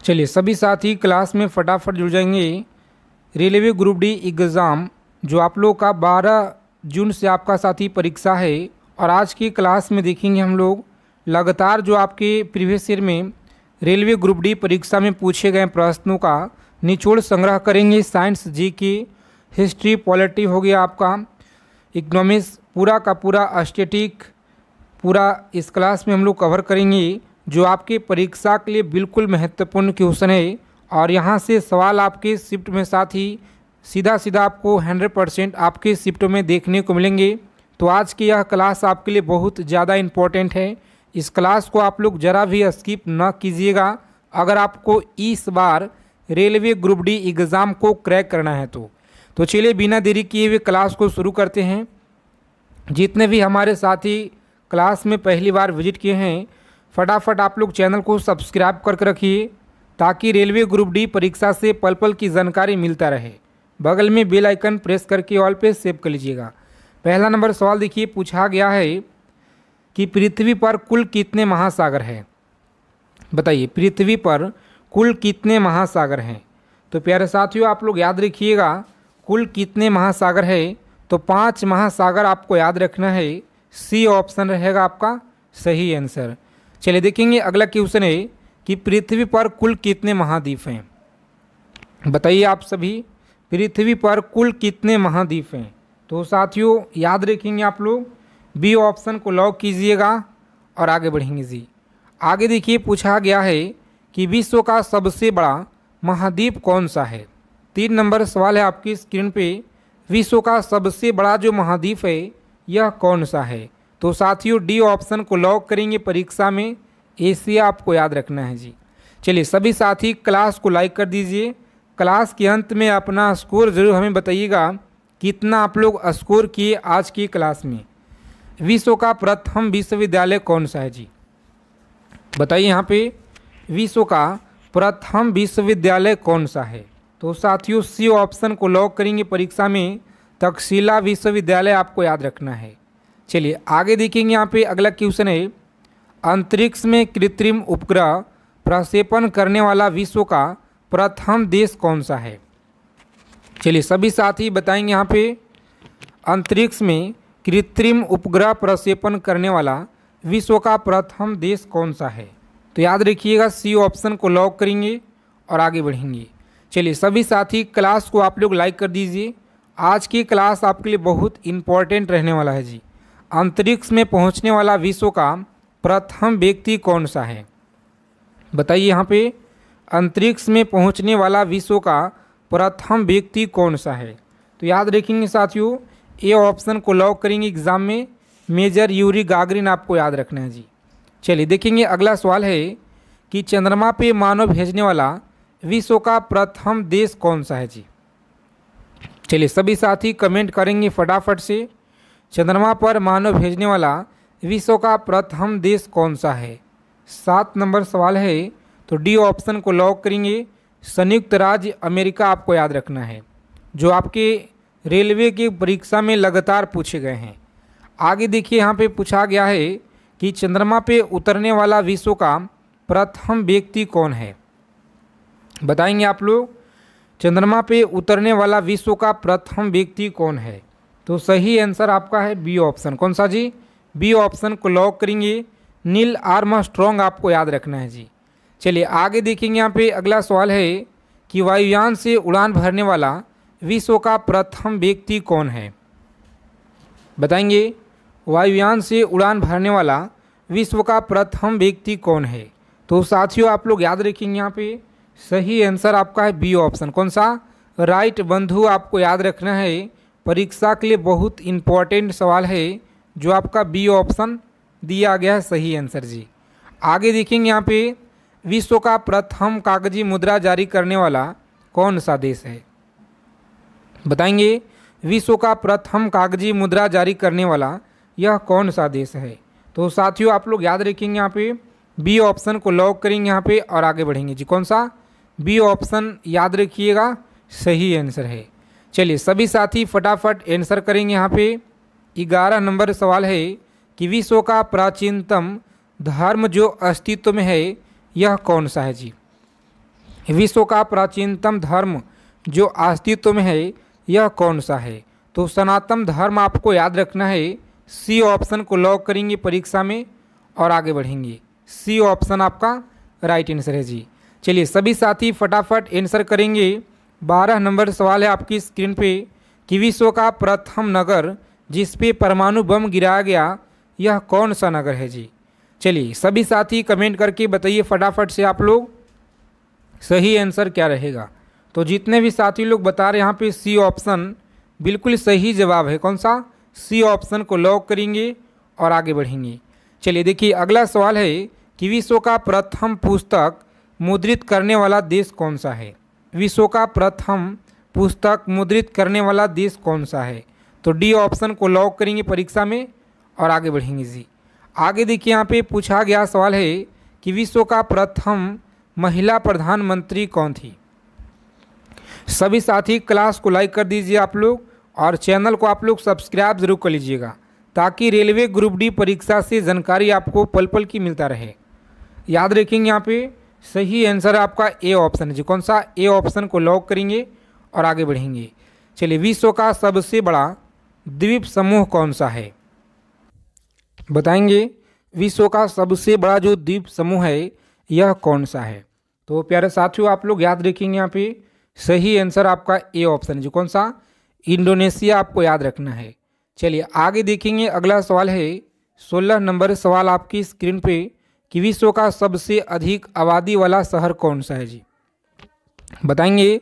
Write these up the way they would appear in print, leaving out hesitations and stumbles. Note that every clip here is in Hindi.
चलिए सभी साथी क्लास में फटाफट जुड़ जाएंगे। रेलवे ग्रुप डी एग्ज़ाम जो आप लोग का 12 जून से आपका साथी परीक्षा है, और आज की क्लास में देखेंगे हम लोग लगातार जो आपके प्रीवियस ईयर में रेलवे ग्रुप डी परीक्षा में पूछे गए प्रश्नों का निचोड़ संग्रह करेंगे। साइंस, जीके, हिस्ट्री, पॉलिटी हो गया आपका, इकोनॉमिक्स, पूरा का पूरा स्टैटिक, पूरा इस क्लास में हम लोग कवर करेंगे जो आपके परीक्षा के लिए बिल्कुल महत्वपूर्ण क्वेश्चन है। और यहाँ से सवाल आपके शिफ्ट में साथ ही सीधा आपको 100% आपके शिफ्ट में देखने को मिलेंगे। तो आज की यह क्लास आपके लिए बहुत ज़्यादा इम्पोर्टेंट है। इस क्लास को आप लोग ज़रा भी स्किप न कीजिएगा अगर आपको इस बार रेलवे ग्रुप डी एग्ज़ाम को क्रैक करना है तो चलिए बिना देरी किए हुए क्लास को शुरू करते हैं। जितने भी हमारे साथी क्लास में पहली बार विजिट किए हैं, फटाफट आप लोग चैनल को सब्सक्राइब करके रखिए ताकि रेलवे ग्रुप डी परीक्षा से पल पल की जानकारी मिलता रहे। बगल में बेल आइकन प्रेस करके ऑल पे सेव कर लीजिएगा। पहला नंबर सवाल देखिए, पूछा गया है कि पृथ्वी पर कुल कितने महासागर हैं। बताइए पृथ्वी पर कुल कितने महासागर हैं। तो प्यारे साथियों आप लोग याद रखिएगा कुल कितने महासागर है, तो 5 महासागर आपको याद रखना है। सी ऑप्शन रहेगा आपका सही आंसर। चलिए देखेंगे अगला क्वेश्चन है कि पृथ्वी पर कुल कितने महाद्वीप हैं। बताइए आप सभी, पृथ्वी पर कुल कितने महाद्वीप हैं। तो साथियों याद रखेंगे आप लोग, बी ऑप्शन को लॉक कीजिएगा और आगे बढ़ेंगे जी। आगे देखिए पूछा गया है कि विश्व का सबसे बड़ा महाद्वीप कौन सा है। 3 नंबर सवाल है आपकी स्क्रीन पे, विश्व का सबसे बड़ा जो महाद्वीप है यह कौन सा है। तो साथियों डी ऑप्शन को लॉक करेंगे परीक्षा में, एशिया आपको याद रखना है जी। चलिए सभी साथी क्लास को लाइक कर दीजिए। क्लास के अंत में अपना स्कोर ज़रूर हमें बताइएगा कितना आप लोग स्कोर किए आज की क्लास में। विश्व का प्रथम विश्वविद्यालय कौन सा है जी। बताइए यहाँ पे विश्व का प्रथम विश्वविद्यालय कौन सा है। तो साथियों सी ऑप्शन को लॉक करेंगे परीक्षा में, तक्षशिला विश्वविद्यालय आपको याद रखना है। चलिए आगे देखेंगे यहाँ पे अगला क्वेश्चन है, अंतरिक्ष में कृत्रिम उपग्रह प्रक्षेपण करने वाला विश्व का प्रथम देश कौन सा है। चलिए सभी साथी बताएंगे यहाँ पे अंतरिक्ष में कृत्रिम उपग्रह प्रक्षेपण करने वाला विश्व का प्रथम देश कौन सा है। तो याद रखिएगा सी ऑप्शन को लॉक करेंगे और आगे बढ़ेंगे। चलिए सभी साथी क्लास को आप लोग लाइक कर दीजिए। आज की क्लास आपके लिए बहुत इम्पोर्टेंट रहने वाला है जी। अंतरिक्ष में पहुंचने वाला विश्व का प्रथम व्यक्ति कौन सा है। बताइए यहाँ पे अंतरिक्ष में पहुंचने वाला विश्व का प्रथम व्यक्ति कौन सा है। तो याद रखेंगे साथियों ए ऑप्शन को लॉक करेंगे एग्जाम में, मेजर यूरी गागरिन आपको याद रखना है जी। चलिए देखेंगे अगला सवाल है कि चंद्रमा पे मानव भेजने वाला विश्व का प्रथम देश कौन सा है जी। चलिए सभी साथी कमेंट करेंगे फटाफट से, चंद्रमा पर मानव भेजने वाला विश्व का प्रथम देश कौन सा है। 7 नंबर सवाल है तो डी ऑप्शन को लॉक करेंगे, संयुक्त राज्य अमेरिका आपको याद रखना है, जो आपके रेलवे की परीक्षा में लगातार पूछे गए हैं। आगे देखिए यहाँ पे पूछा गया है कि चंद्रमा पे उतरने वाला विश्व का प्रथम व्यक्ति कौन है। बताएंगे आप लोग चंद्रमा पे उतरने वाला विश्व का प्रथम व्यक्ति कौन है। तो सही आंसर आपका है बी ऑप्शन। कौन सा जी, बी ऑप्शन को लॉक करेंगे, नील आर्मस्ट्रॉन्ग आपको याद रखना है जी। चलिए आगे देखेंगे यहाँ पे अगला सवाल है कि वायुयान से उड़ान भरने वाला विश्व का प्रथम व्यक्ति कौन है। बताएंगे वायुयान से उड़ान भरने वाला विश्व का प्रथम व्यक्ति कौन है। तो साथियों आप लोग याद रखेंगे यहाँ पे सही आंसर आपका है बी ऑप्शन। कौन सा, राइट बंधु आपको याद रखना है। परीक्षा के लिए बहुत इम्पोर्टेंट सवाल है जो आपका बी ऑप्शन दिया गया है सही आंसर जी। आगे देखेंगे यहाँ पे विश्व का प्रथम कागजी मुद्रा जारी करने वाला कौन सा देश है। बताएंगे विश्व का प्रथम कागजी मुद्रा जारी करने वाला यह कौन सा देश है। तो साथियों आप लोग याद रखेंगे यहाँ पे बी ऑप्शन को लॉक करेंगे यहाँ पे और आगे बढ़ेंगे जी। कौन सा, बी ऑप्शन याद रखिएगा सही आंसर है। चलिए सभी साथी फटाफट आंसर करेंगे यहाँ पे। 11 नंबर सवाल है कि विश्व का प्राचीनतम धर्म जो अस्तित्व में है यह कौन सा है जी। विश्व का प्राचीनतम धर्म जो अस्तित्व में है यह कौन सा है? तो सनातन धर्म आपको याद रखना है। सी ऑप्शन को लॉक करेंगे परीक्षा में और आगे बढ़ेंगे। सी ऑप्शन आपका राइट आंसर है जी। चलिए सभी साथी फटाफट आंसर करेंगे। 12 नंबर सवाल है आपकी स्क्रीन पे कि विश्व का प्रथम नगर जिस पे परमाणु बम गिराया गया यह कौन सा नगर है जी? चलिए सभी साथी कमेंट करके बताइए फटाफट से आप लोग सही आंसर क्या रहेगा। तो जितने भी साथी लोग बता रहे हैं यहाँ पे सी ऑप्शन बिल्कुल सही जवाब है। कौन सा? सी ऑप्शन को लॉक करेंगे और आगे बढ़ेंगे। चलिए देखिए अगला सवाल है कि विश्व का प्रथम पुस्तक मुद्रित करने वाला देश कौन सा है? विश्व का प्रथम पुस्तक मुद्रित करने वाला देश कौन सा है? तो डी ऑप्शन को लॉक करेंगे परीक्षा में और आगे बढ़ेंगे जी। आगे देखिए यहाँ पे पूछा गया सवाल है कि विश्व का प्रथम महिला प्रधानमंत्री कौन थी? सभी साथी क्लास को लाइक कर दीजिए आप लोग और चैनल को आप लोग सब्सक्राइब जरूर कर लीजिएगा ताकि रेलवे ग्रुप डी परीक्षा से जानकारी आपको पल पल की मिलता रहे। याद रखेंगे यहाँ पे सही आंसर आपका ए ऑप्शन है जी। कौन सा? ए ऑप्शन को लॉक करेंगे और आगे बढ़ेंगे। चलिए विश्व का सबसे बड़ा द्वीप समूह कौन सा है? बताएंगे विश्व का सबसे बड़ा जो द्वीप समूह है यह कौन सा है? तो प्यारे साथियों आप लोग याद रखेंगे यहाँ पे सही आंसर आपका ए ऑप्शन है जो। कौन सा? इंडोनेशिया आपको याद रखना है। चलिए आगे देखेंगे अगला सवाल है 16 नंबर सवाल आपकी स्क्रीन पे कि विश्व का सबसे अधिक आबादी वाला शहर कौन सा है जी? बताएंगे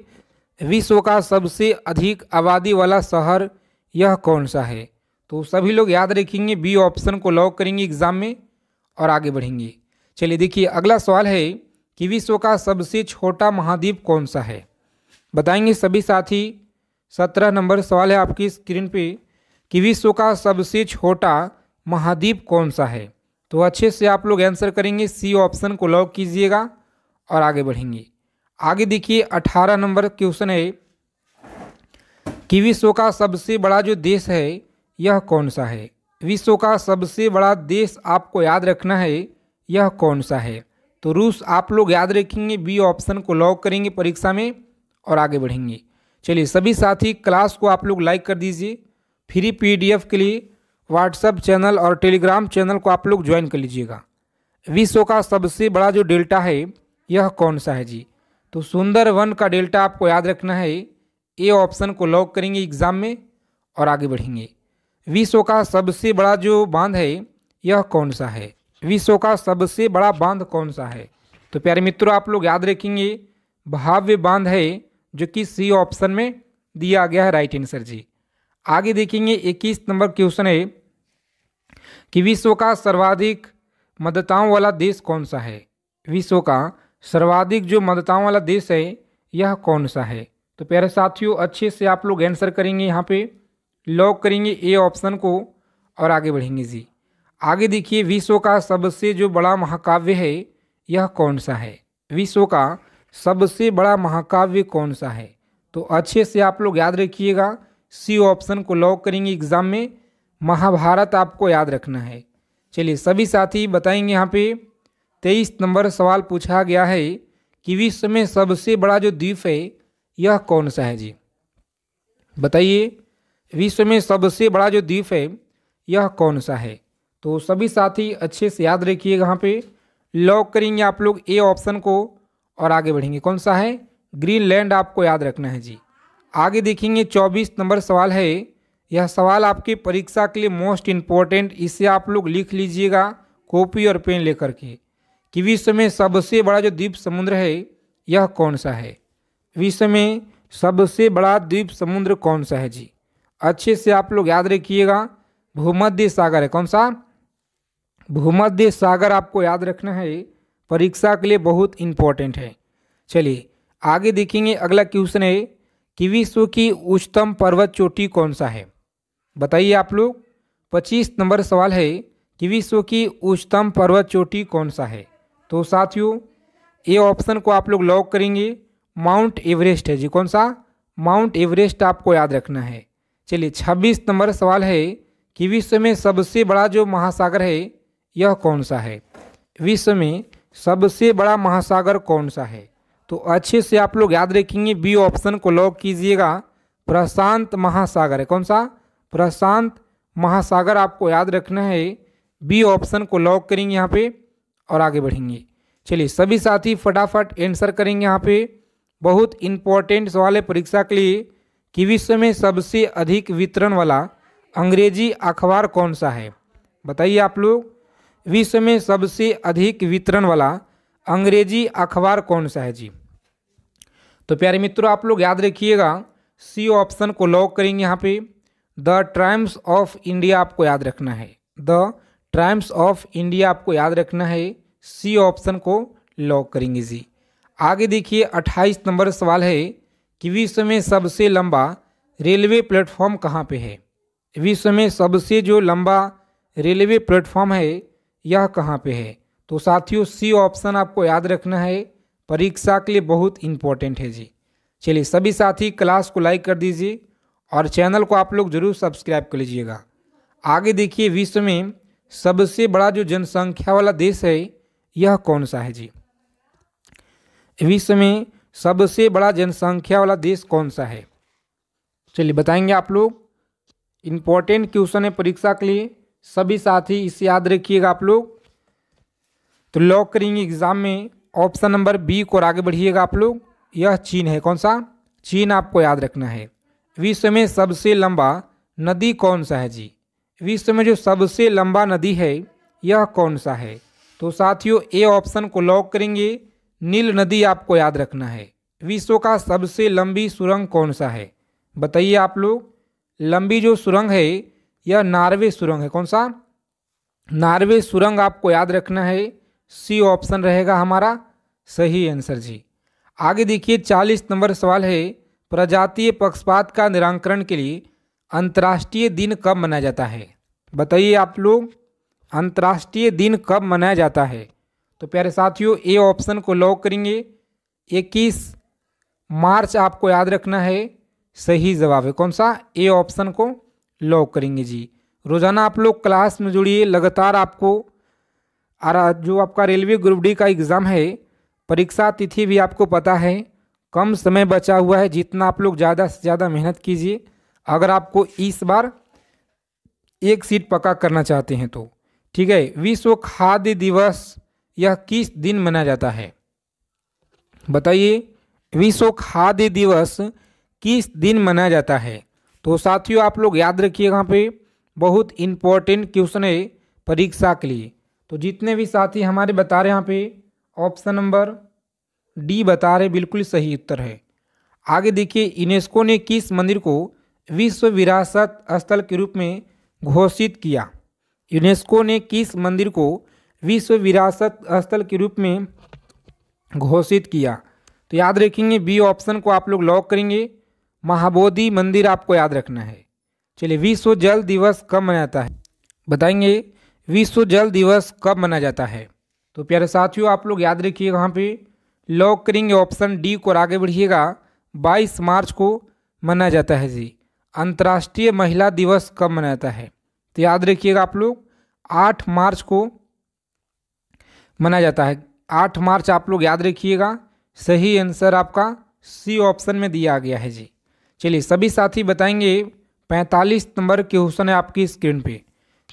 विश्व का सबसे अधिक आबादी वाला शहर यह कौन सा है? तो सभी लोग याद रखेंगे बी ऑप्शन को लॉक करेंगे एग्जाम में और आगे बढ़ेंगे। चलिए देखिए अगला सवाल है कि विश्व का सबसे छोटा महाद्वीप कौन सा है? बताएंगे सभी साथी। 17 नंबर सवाल है आपकी स्क्रीन पे कि विश्व का सबसे छोटा महाद्वीप कौन सा है? तो अच्छे से आप लोग आंसर करेंगे। सी ऑप्शन को लॉक कीजिएगा और आगे बढ़ेंगे। आगे देखिए 18 नंबर क्वेश्चन है कि विश्व का सबसे बड़ा जो देश है यह कौन सा है? विश्व का सबसे बड़ा देश आपको याद रखना है यह कौन सा है? तो रूस आप लोग याद रखेंगे। बी ऑप्शन को लॉक करेंगे परीक्षा में और आगे बढ़ेंगे। चलिए सभी साथी क्लास को आप लोग लाइक कर दीजिए। फ्री पीडीएफ के लिए व्हाट्सएप चैनल और टेलीग्राम चैनल को आप लोग ज्वाइन कर लीजिएगा। विश्व का सबसे बड़ा जो डेल्टा है यह कौन सा है जी? तो सुंदरवन का डेल्टा आपको याद रखना है। ए ऑप्शन को लॉक करेंगे एग्जाम में और आगे बढ़ेंगे। विश्व का सबसे बड़ा जो बांध है यह कौन सा है? विश्व का सबसे बड़ा बांध कौन सा है? तो प्यारे मित्रों आप लोग याद रखेंगे भव्य बांध है जो कि सी ऑप्शन में दिया गया है राइट आंसर जी। आगे देखेंगे 21 नंबर क्वेश्चन है कि विश्व का सर्वाधिक मतदाताओं वाला देश कौन सा है? विश्व का सर्वाधिक जो मतदाताओं वाला देश है यह कौन सा है? तो प्यारे साथियों अच्छे से आप लोग आंसर करेंगे। यहाँ पे लॉक करेंगे ए ऑप्शन को और आगे बढ़ेंगे जी। आगे देखिए विश्व का सबसे जो बड़ा महाकाव्य है यह कौन सा है? विश्व का सबसे बड़ा महाकाव्य कौन सा है? तो अच्छे से आप लोग याद रखिएगा। सी ऑप्शन को लॉक करेंगे एग्जाम में। महाभारत आपको याद रखना है। चलिए सभी साथी बताएंगे। यहाँ पे 23 नंबर सवाल पूछा गया है कि विश्व में सबसे बड़ा जो द्वीप है यह कौन सा है जी? बताइए विश्व में सबसे बड़ा जो द्वीप है यह कौन सा है? तो सभी साथी अच्छे से याद रखिएगा। यहाँ पे लॉक करेंगे आप लोग ए ऑप्शन को और आगे बढ़ेंगे। कौन सा है? ग्रीनलैंड आपको याद रखना है जी। आगे देखेंगे 24 नंबर सवाल है। यह सवाल आपके परीक्षा के लिए मोस्ट इम्पोर्टेंट, इसे आप लोग लिख लीजिएगा कॉपी और पेन लेकर के कि विश्व में सबसे बड़ा जो द्वीप समुद्र है यह कौन सा है? विश्व में सबसे बड़ा द्वीप समुद्र कौन सा है जी? अच्छे से आप लोग याद रखिएगा भूमध्य सागर है। कौन सा? भूमध्य सागर आपको याद रखना है, परीक्षा के लिए बहुत इंपॉर्टेंट है। चलिए आगे देखेंगे अगला क्वेश्चन है कि विश्व की उच्चतम पर्वत चोटी कौन सा है? बताइए आप लोग। 25 नंबर सवाल है कि विश्व की उच्चतम पर्वत चोटी कौन सा है? तो साथियों ए ऑप्शन को आप लोग लॉक करेंगे। माउंट एवरेस्ट है जी। कौन सा? माउंट एवरेस्ट आपको याद रखना है। चलिए 26 नंबर सवाल है कि विश्व में सबसे बड़ा जो महासागर है यह कौन सा है? विश्व में सबसे बड़ा महासागर कौन सा है? तो अच्छे से आप लोग याद रखेंगे, बी ऑप्शन को लॉक कीजिएगा। प्रशांत महासागर है, कौन सा? प्रशांत महासागर आपको याद रखना है। बी ऑप्शन को लॉक करेंगे यहाँ पे और आगे बढ़ेंगे। चलिए सभी साथी फटाफट आंसर करेंगे यहाँ पे। बहुत इंपॉर्टेंट सवाल है परीक्षा के लिए कि विश्व में सबसे अधिक वितरण वाला अंग्रेजी अखबार कौन सा है? बताइए आप लोग, विश्व में सबसे अधिक वितरण वाला अंग्रेजी अखबार कौन सा है जी? तो प्यारे मित्रों आप लोग याद रखिएगा, सी ऑप्शन को लॉक करेंगे यहाँ पे। द टाइम्स ऑफ इंडिया आपको याद रखना है। द टाइम्स ऑफ इंडिया आपको याद रखना है। सी ऑप्शन को लॉक करेंगे जी। आगे देखिए 28 नंबर सवाल है कि विश्व में सबसे लंबा रेलवे प्लेटफॉर्म कहाँ पे है? विश्व में सबसे जो लंबा रेलवे प्लेटफॉर्म है यह कहाँ पे है? तो साथियों सी ऑप्शन आपको याद रखना है, परीक्षा के लिए बहुत इंपॉर्टेंट है जी। चलिए सभी साथी क्लास को लाइक कर दीजिए और चैनल को आप लोग जरूर सब्सक्राइब कर लीजिएगा। आगे देखिए विश्व में सबसे बड़ा जो जनसंख्या वाला देश है यह कौन सा है जी? विश्व में सबसे बड़ा जनसंख्या वाला देश कौन सा है? चलिए बताएंगे आप लोग। इंपॉर्टेंट क्वेश्चन है परीक्षा के लिए, सभी साथी इसे याद रखिएगा आप लोग। तो लॉक करेंगे एग्जाम में ऑप्शन नंबर बी को और आगे बढ़िएगा आप लोग। यह चीन है, कौन सा? चीन आपको याद रखना है। विश्व में सबसे लंबा नदी कौन सा है जी? विश्व में जो सबसे लंबा नदी है यह कौन सा है? तो साथियों ए ऑप्शन को लॉक करेंगे, नील नदी आपको याद रखना है। विश्व का सबसे लंबी सुरंग कौन सा है? बताइए आप लोग। लंबी जो सुरंग है यह नॉर्वे सुरंग है, कौन सा? नॉर्वे सुरंग आपको याद रखना है। सी ऑप्शन रहेगा हमारा सही आंसर जी। आगे देखिए 40 नंबर सवाल है, प्रजातीय पक्षपात का निराकरण के लिए अंतर्राष्ट्रीय दिन कब मनाया जाता है? बताइए आप लोग, अंतर्राष्ट्रीय दिन कब मनाया जाता है? तो प्यारे साथियों ए ऑप्शन को लॉक करेंगे, 21 मार्च आपको याद रखना है। सही जवाब है, कौन सा? ए ऑप्शन को लॉक करेंगे जी। रोजाना आप लोग क्लास में जुड़िए, लगातार आपको जो आपका रेलवे ग्रुप डी का एग्ज़ाम है, परीक्षा तिथि भी आपको पता है, कम समय बचा हुआ है। जितना आप लोग ज़्यादा से ज़्यादा मेहनत कीजिए अगर आपको इस बार एक सीट पक्का करना चाहते हैं तो। ठीक है, विश्व खाद्य दिवस यह किस दिन मनाया जाता है? बताइए, विश्व खाद्य दिवस किस दिन मनाया जाता है? तो साथियों आप लोग याद रखिएगा, यहाँ पे बहुत इंपॉर्टेंट क्वेश्चन है परीक्षा के लिए। तो जितने भी साथी हमारे बता रहे हैं यहाँ पे ऑप्शन नंबर डी बता रहे, बिल्कुल सही उत्तर है। आगे देखिए यूनेस्को ने किस मंदिर को विश्व विरासत स्थल के रूप में घोषित किया? यूनेस्को ने किस मंदिर को विश्व विरासत स्थल के रूप में घोषित किया? तो याद रखेंगे बी ऑप्शन को आप लोग लॉक करेंगे, महाबोधि मंदिर आपको याद रखना है। चलिए विश्व जल दिवस कब मनाया जाता है? बताएंगे विश्व जल दिवस कब मनाया जाता है? तो प्यारे साथियों आप लोग याद रखिएगा, यहाँ पे लॉक करेंगे ऑप्शन डी को और आगे बढ़िएगा। 22 मार्च को मनाया जाता है जी। अंतर्राष्ट्रीय महिला दिवस कब मनाया जाता है? तो याद रखिएगा आप लोग 8 मार्च को मनाया जाता है। 8 मार्च आप लोग याद रखिएगा। सही आंसर आपका सी ऑप्शन में दिया गया है जी। चलिए सभी साथी बताएंगे 45 नंबर क्वेश्चन है आपकी स्क्रीन पे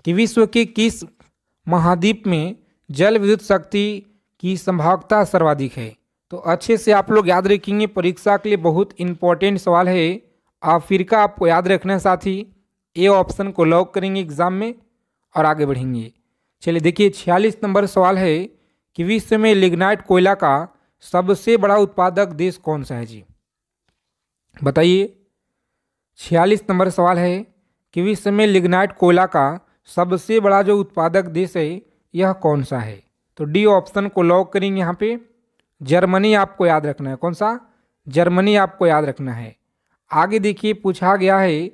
कि विश्व के किस महाद्वीप में जल विद्युत शक्ति की संभाव्यता सर्वाधिक है? तो अच्छे से आप लोग याद रखेंगे, परीक्षा के लिए बहुत इंपॉर्टेंट सवाल है। अफ्रीका आपको याद रखना है साथी। ए ऑप्शन को लॉक करेंगे एग्जाम में और आगे बढ़ेंगे। चलिए देखिए 46 नंबर सवाल है कि विश्व में लिग्नाइट कोयला का सबसे बड़ा उत्पादक देश कौन सा है जी? बताइए, 46 नंबर सवाल है कि विश्व में लिग्नाइट कोयला का सबसे बड़ा जो उत्पादक देश है यह कौन सा है? तो डी ऑप्शन को लॉक करेंगे यहाँ पे। जर्मनी आपको याद रखना है, कौन सा? जर्मनी आपको याद रखना है। आगे देखिए पूछा गया है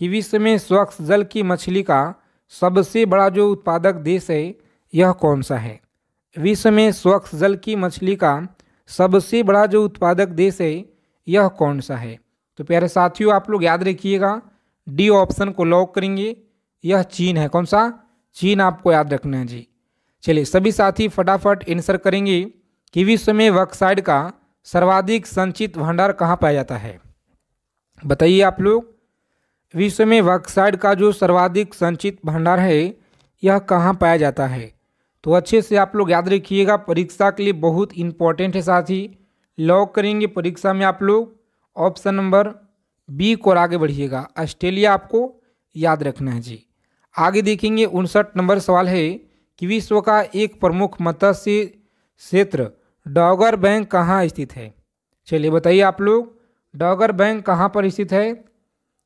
कि विश्व में स्वच्छ जल की मछली का सबसे बड़ा जो उत्पादक देश है यह कौन सा है? विश्व में स्वच्छ जल की मछली का सबसे बड़ा जो उत्पादक देश है यह कौन सा है? तो प्यारे साथियों आप लोग याद रखिएगा, डी ऑप्शन को लॉक करेंगे। यह चीन है, कौन सा? चीन आपको याद रखना है जी। चलिए सभी साथी फटाफट आंसर करेंगे कि विश्व में बॉक्साइट का सर्वाधिक संचित भंडार कहाँ पाया जाता है? बताइए आप लोग। विश्व में बॉक्साइट का जो सर्वाधिक संचित भंडार है यह कहाँ पाया जाता है? तो अच्छे से आप लोग याद रखिएगा, परीक्षा के लिए बहुत इंपॉर्टेंट है। साथ ही लॉक करेंगे परीक्षा में आप लोग ऑप्शन नंबर बी को, और आगे बढ़िएगा। ऑस्ट्रेलिया आपको याद रखना है जी। आगे देखेंगे 59 नंबर सवाल है कि विश्व का एक प्रमुख मत्स्य क्षेत्र डॉगर बैंक कहाँ स्थित है? चलिए बताइए आप लोग, डॉगर बैंक कहाँ पर स्थित है?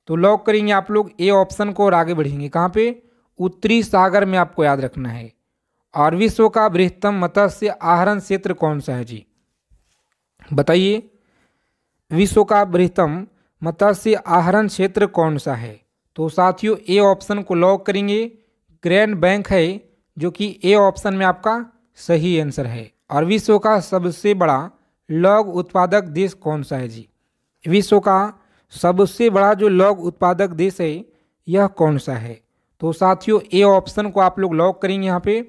तो लॉक करेंगे आप लोग ए ऑप्शन को, और आगे बढ़ेंगे। कहाँ पे? उत्तरी सागर में आपको याद रखना है। और विश्व का बृहत्तम मत्स्य आहरण क्षेत्र कौन सा है जी? बताइए, विश्व का बृहत्तम मत्स्य आहरण क्षेत्र कौन सा है? तो साथियों ए ऑप्शन को लॉक करेंगे, ग्रैंड बैंक है, जो कि ए ऑप्शन में आपका सही आंसर है। और विश्व का सबसे बड़ा लौह उत्पादक देश कौन सा है जी? विश्व का सबसे बड़ा जो लौह उत्पादक देश है यह कौन सा है? तो साथियों ए ऑप्शन को आप लोग लॉक करेंगे। यहाँ पे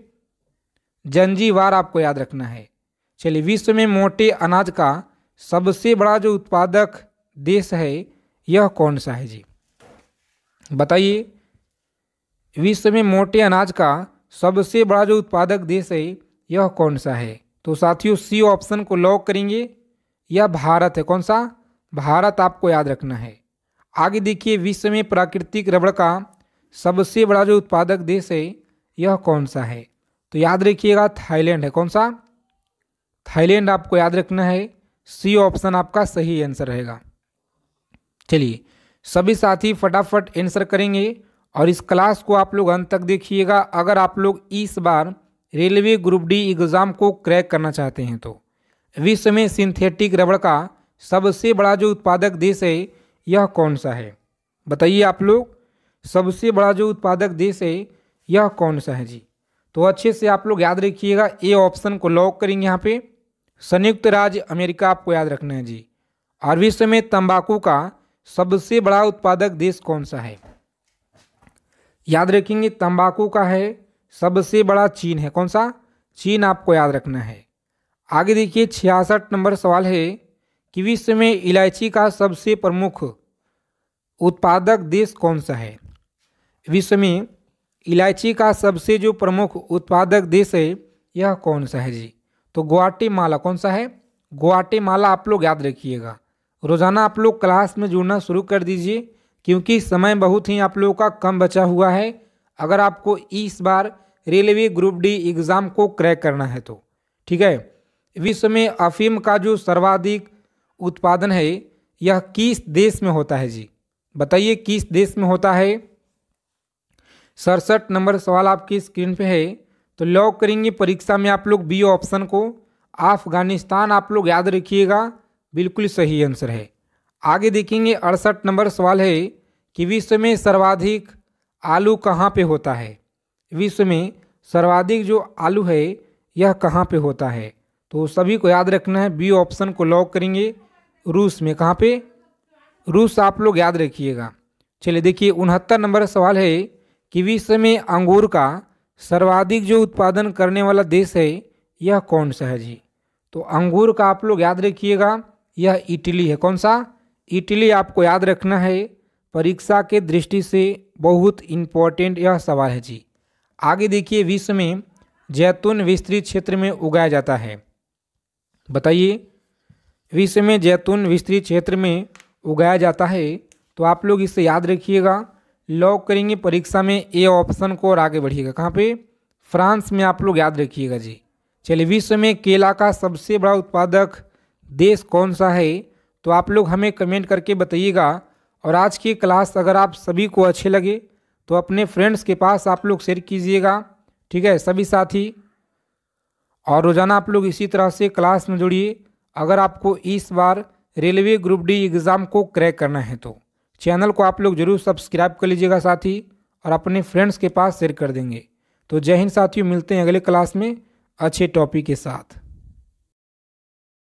जंजीबार आपको याद रखना है। चलिए, विश्व में मोटे अनाज का सबसे बड़ा जो उत्पादक देश है यह कौन सा है जी? बताइए, विश्व में मोटे अनाज का सबसे बड़ा जो उत्पादक देश है यह कौन सा है? तो साथियों सी ऑप्शन को लॉक करेंगे, यह भारत है। कौन सा? भारत आपको याद रखना है। आगे देखिए, विश्व में प्राकृतिक रबड़ का सबसे बड़ा जो उत्पादक देश है यह कौन सा है? तो याद रखिएगा थाईलैंड है। कौन सा? थाईलैंड आपको याद रखना है। सी ऑप्शन आपका सही आंसर रहेगा। चलिए, सभी साथी फटाफट आंसर करेंगे और इस क्लास को आप लोग अंत तक देखिएगा। अगर आप लोग इस बार रेलवे ग्रुप डी एग्ज़ाम को क्रैक करना चाहते हैं तो विश्व में सिंथेटिक रबड़ का सबसे बड़ा जो उत्पादक देश है यह कौन सा है? बताइए आप लोग, सबसे बड़ा जो उत्पादक देश है यह कौन सा है जी? तो अच्छे से आप लोग याद रखिएगा, ए ऑप्शन को लॉक करेंगे। यहाँ पे संयुक्त राज्य अमेरिका आपको याद रखना है जी। और विश्व में तंबाकू का सबसे बड़ा उत्पादक देश कौन सा है? याद रखेंगे, तंबाकू का है सबसे बड़ा चीन है। कौन सा? चीन आपको याद रखना है। आगे देखिए 66 नंबर सवाल है कि विश्व में इलायची का सबसे प्रमुख उत्पादक देश कौन सा है? विश्व में इलायची का सबसे जो प्रमुख उत्पादक देश है यह कौन सा है जी? तो ग्वाटेमाला। कौन सा है? ग्वाटेमाला आप लोग याद रखिएगा। रोज़ाना आप लोग क्लास में जुड़ना शुरू कर दीजिए, क्योंकि समय बहुत ही आप लोगों का कम बचा हुआ है। अगर आपको इस बार रेलवे ग्रुप डी एग्ज़ाम को क्रैक करना है तो ठीक है। विश्व में अफीम का जो सर्वाधिक उत्पादन है यह किस देश में होता है जी? बताइए, किस देश में होता है? 67 नंबर सवाल आपकी स्क्रीन पे है। तो लॉक करेंगे परीक्षा में आप लोग बी ऑप्शन को, अफगानिस्तान आप लोग याद रखिएगा, बिल्कुल सही आंसर है। आगे देखेंगे 68 नंबर सवाल है कि विश्व में सर्वाधिक आलू कहाँ पे होता है? विश्व में सर्वाधिक जो आलू है यह कहाँ पे होता है? तो सभी को याद रखना है, बी ऑप्शन को लॉक करेंगे, रूस में। कहाँ पे? रूस आप लोग याद रखिएगा। चलिए देखिए 69 नंबर सवाल है कि विश्व में अंगूर का सर्वाधिक जो उत्पादन करने वाला देश है यह कौन सा है जी? तो अंगूर का आप लोग याद रखिएगा, यह इटली है। कौन सा? इटली आपको याद रखना है। परीक्षा के दृष्टि से बहुत इम्पोर्टेंट यह सवाल है जी। आगे देखिए, विश्व में जैतून विस्तृत क्षेत्र में उगाया जाता है। बताइए, विश्व में जैतून विस्तृत क्षेत्र में उगाया जाता है। तो आप लोग इसे याद रखिएगा, लॉक करेंगे परीक्षा में ए ऑप्शन को, और आगे बढ़िएगा। कहाँ पे? फ्रांस में आप लोग याद रखिएगा जी। चलिए, विश्व में केला का सबसे बड़ा उत्पादक देश कौन सा है? तो आप लोग हमें कमेंट करके बताइएगा। और आज की क्लास अगर आप सभी को अच्छे लगे तो अपने फ्रेंड्स के पास आप लोग शेयर कीजिएगा, ठीक है सभी साथी। और रोज़ाना आप लोग इसी तरह से क्लास में जुड़िए। अगर आपको इस बार रेलवे ग्रुप डी एग्ज़ाम को क्रैक करना है तो चैनल को आप लोग जरूर सब्सक्राइब कर लीजिएगा साथी, और अपने फ्रेंड्स के पास शेयर कर देंगे। तो जय हिंद साथियों, मिलते हैं अगले क्लास में अच्छे टॉपिक के साथ।